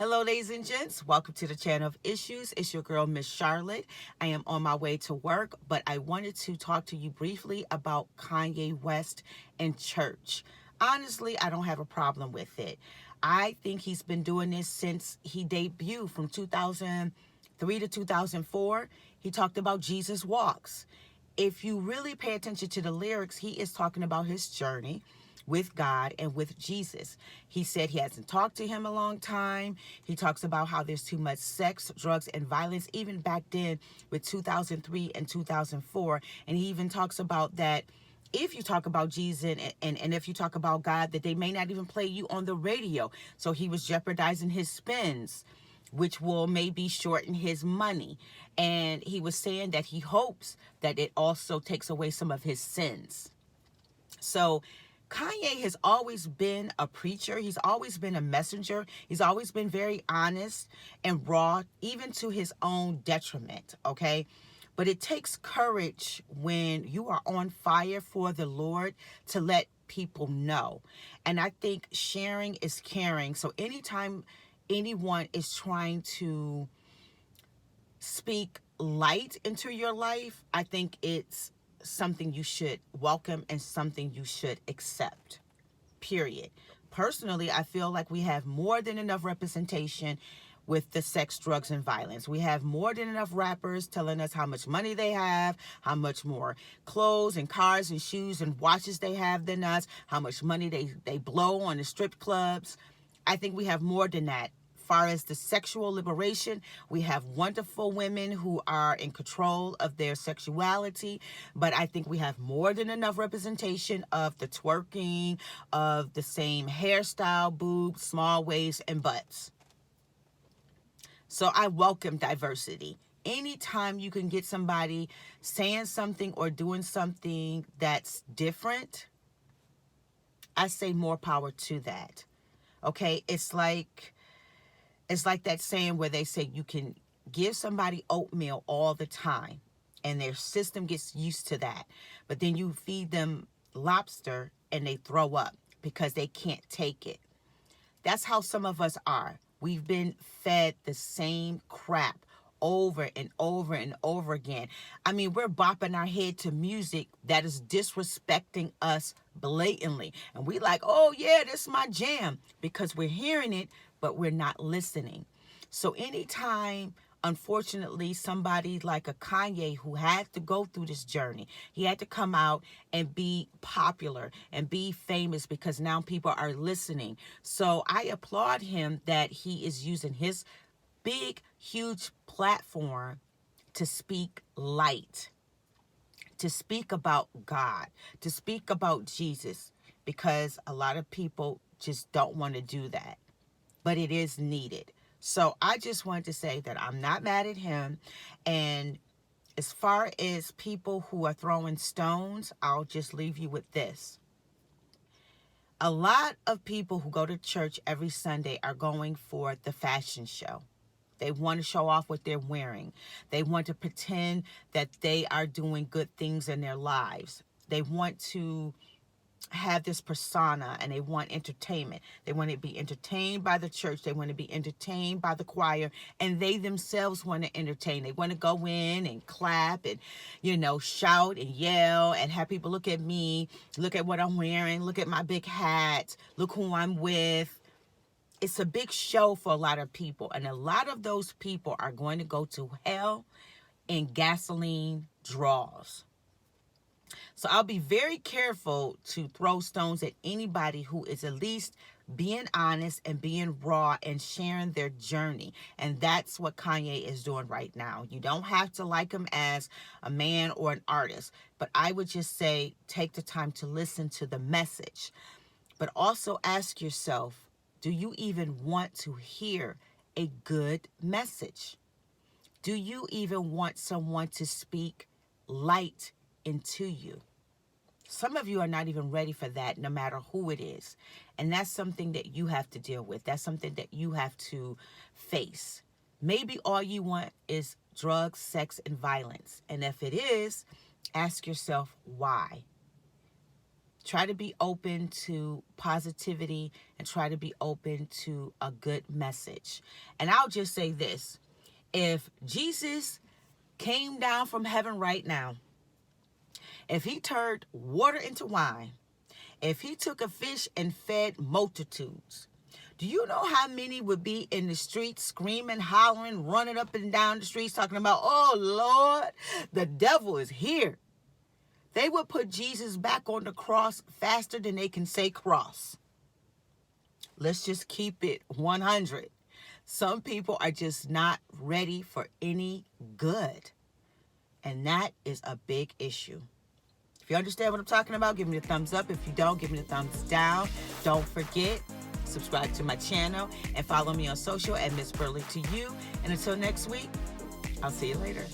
Hello, ladies and gents. Welcome to the channel of Issues. It's your girl, Miss Charlotte. I am on my way to work, but I wanted to talk to you briefly about Kanye West and church. Honestly, I don't have a problem with it. I think he's been doing this since he debuted from 2003 to 2004. He talked about Jesus walks. If you really pay attention to the lyrics, he is talking about his journey with God and with Jesus. He said he hasn't talked to him a long time. He talks about how there's too much sex, drugs, and violence, even back then with 2003 and 2004. And he even talks about that if you talk about Jesus and if you talk about God, that they may not even play you on the radio. So he was jeopardizing his spins, which will maybe shorten his money. And he was saying that he hopes that it also takes away some of his sins. So Kanye has always been a preacher. He's always been a messenger. He's always been very honest and raw, even to his own detriment, okay? But it takes courage when you are on fire for the Lord to let people know. And I think sharing is caring. So anytime anyone is trying to speak light into your life, I think it's something you should welcome and something you should accept, period. Personally, I feel like we have more than enough representation with the sex, drugs, and violence. We have more than enough rappers telling us how much money they have, how much more clothes and cars and shoes and watches they have than us, how much money they blow on the strip clubs. I think we have more than that. Far as the sexual liberation, we have wonderful women who are in control of their sexuality, but I think we have more than enough representation of the twerking, of the same hairstyle, boobs, small waists, and butts. So I welcome diversity. Anytime you can get somebody saying something or doing something that's different, I say more power to that. Okay, it's like that saying where they say you can give somebody oatmeal all the time and their system gets used to that. But then you feed them lobster and they throw up because they can't take it. That's how some of us are. We've been fed the same crap over and over and over again. I mean, we're bopping our head to music that is disrespecting us blatantly. And we like, oh yeah, this is my jam, because we're hearing it, but we're not listening. So anytime, unfortunately, somebody like a Kanye who had to go through this journey, he had to come out and be popular and be famous because now people are listening. So I applaud him that he is using his big, huge platform to speak light, to speak about God, to speak about Jesus, because a lot of people just don't want to do that. But it is needed. So I just wanted to say that I'm not mad at him. And as far as people who are throwing stones, I'll just leave you with this. A lot of people who go to church every Sunday are going for the fashion show. They want to show off what they're wearing. They want to pretend that they are doing good things in their lives. They want to have this persona and they want entertainment. They want to be entertained by the church. They want to be entertained by the choir, and they themselves want to entertain. They want to go in and clap and, shout and yell and have people look at me, look at what I'm wearing, look at my big hat, look who I'm with. It's a big show for a lot of people, and a lot of those people are going to go to hell in gasoline draws. So I'll be very careful to throw stones at anybody who is at least being honest and being raw and sharing their journey. And that's what Kanye is doing right now. You don't have to like him as a man or an artist, but I would just say take the time to listen to the message. But also ask yourself, do you even want to hear a good message? Do you even want someone to speak light into you? Some of you are not even ready for that, no matter who it is. And that's something that you have to deal with. That's something that you have to face. Maybe all you want is drugs, sex, and violence. And if it is, ask yourself why. Try to be open to positivity and try to be open to a good message. And I'll just say this. If Jesus came down from heaven right now, if he turned water into wine, if he took a fish and fed multitudes, do you know how many would be in the streets screaming, hollering, running up and down the streets talking about, oh, Lord, the devil is here? They would put Jesus back on the cross faster than they can say cross. Let's just keep it 100. Some people are just not ready for any good. And that is a big issue. If you understand what I'm talking about, give me a thumbs up. If you don't, give me a thumbs down. Don't forget, subscribe to my channel and follow me on social at Miss Burley to you. And until next week, I'll see you later.